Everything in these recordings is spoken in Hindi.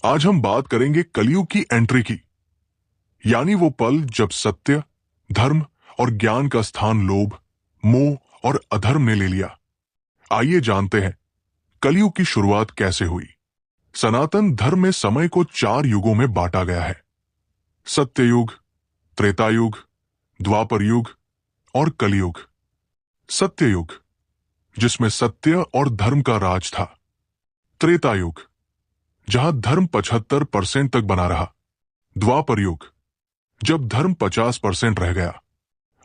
आज हम बात करेंगे कलयुग की एंट्री की, यानी वो पल जब सत्य, धर्म और ज्ञान का स्थान लोभ, मोह और अधर्म ने ले लिया। आइए जानते हैं कलयुग की शुरुआत कैसे हुई। सनातन धर्म में समय को 4 युगों में बांटा गया है: सत्ययुग, त्रेतायुग, द्वापर युग और कलयुग। सत्ययुग, जिसमें सत्य और धर्म का राज था। त्रेतायुग, जहां धर्म 75% तक बना रहा। द्वापर युग, जब धर्म 50% रह गया।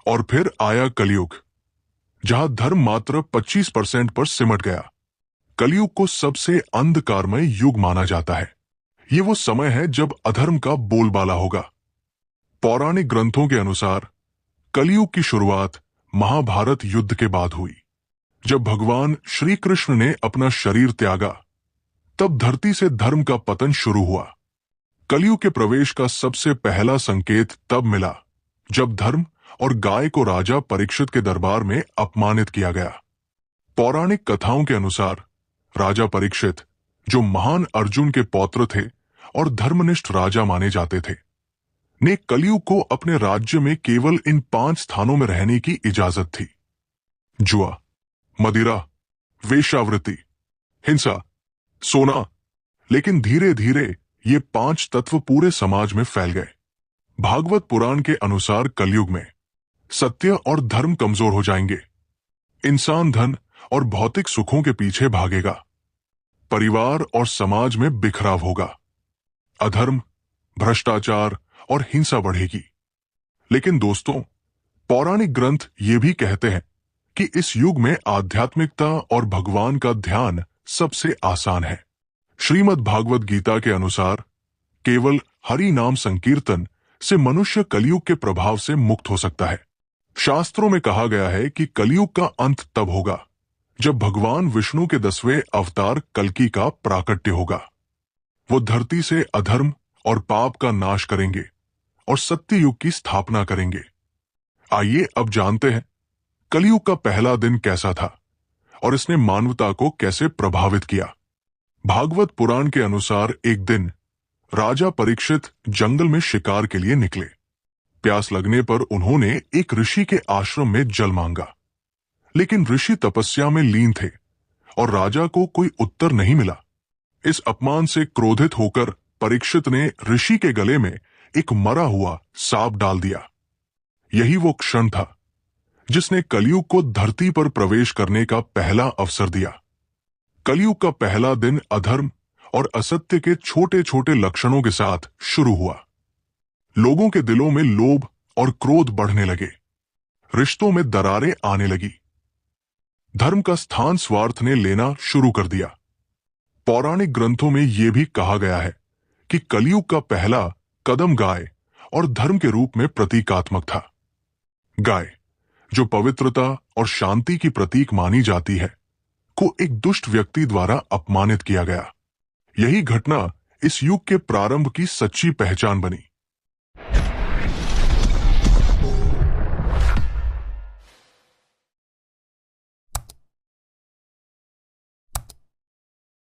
और फिर आया कलयुग, जहां धर्म मात्र 25% पर सिमट गया। कलयुग को सबसे अंधकारमय युग माना जाता है। ये वो समय है जब अधर्म का बोलबाला होगा। पौराणिक ग्रंथों के अनुसार कलयुग की शुरुआत महाभारत युद्ध के बाद हुई। जब भगवान श्री कृष्ण ने अपना शरीर त्यागा, तब धरती से धर्म का पतन शुरू हुआ। कलयुग के प्रवेश का सबसे पहला संकेत तब मिला जब धर्म और गाय को राजा परीक्षित के दरबार में अपमानित किया गया। पौराणिक कथाओं के अनुसार राजा परीक्षित, जो महान अर्जुन के पौत्र थे और धर्मनिष्ठ राजा माने जाते थे, ने कलयुग को अपने राज्य में केवल इन 5 स्थानों में रहने की इजाजत थी: जुआ, मदिरा, वेश्यावृत्ति, हिंसा, सोना। लेकिन धीरे धीरे ये 5 तत्व पूरे समाज में फैल गए। भागवत पुराण के अनुसार कलयुग में सत्य और धर्म कमजोर हो जाएंगे। इंसान धन और भौतिक सुखों के पीछे भागेगा। परिवार और समाज में बिखराव होगा। अधर्म, भ्रष्टाचार और हिंसा बढ़ेगी। लेकिन दोस्तों, पौराणिक ग्रंथ ये भी कहते हैं कि इस युग में आध्यात्मिकता और भगवान का ध्यान सबसे आसान है। श्रीमद् भागवत गीता के अनुसार केवल हरि नाम संकीर्तन से मनुष्य कलयुग के प्रभाव से मुक्त हो सकता है। शास्त्रों में कहा गया है कि कलयुग का अंत तब होगा जब भगवान विष्णु के 10वें अवतार कल्कि का प्राकट्य होगा। वो धरती से अधर्म और पाप का नाश करेंगे और सत्य युग की स्थापना करेंगे। आइए अब जानते हैं कलयुग का पहला दिन कैसा था और इसने मानवता को कैसे प्रभावित किया। भागवत पुराण के अनुसार एक दिन राजा परीक्षित जंगल में शिकार के लिए निकले। प्यास लगने पर उन्होंने एक ऋषि के आश्रम में जल मांगा, लेकिन ऋषि तपस्या में लीन थे और राजा को कोई उत्तर नहीं मिला। इस अपमान से क्रोधित होकर परीक्षित ने ऋषि के गले में एक मरा हुआ सांप डाल दिया। यही वो क्षण था जिसने कलयुग को धरती पर प्रवेश करने का पहला अवसर दिया। कलयुग का पहला दिन अधर्म और असत्य के छोटे छोटे लक्षणों के साथ शुरू हुआ। लोगों के दिलों में लोभ और क्रोध बढ़ने लगे। रिश्तों में दरारें आने लगी। धर्म का स्थान स्वार्थ ने लेना शुरू कर दिया। पौराणिक ग्रंथों में यह भी कहा गया है कि कलयुग का पहला कदम गाय और धर्म के रूप में प्रतीकात्मक था। गाय, जो पवित्रता और शांति की प्रतीक मानी जाती है, को एक दुष्ट व्यक्ति द्वारा अपमानित किया गया। यही घटना इस युग के प्रारंभ की सच्ची पहचान बनी।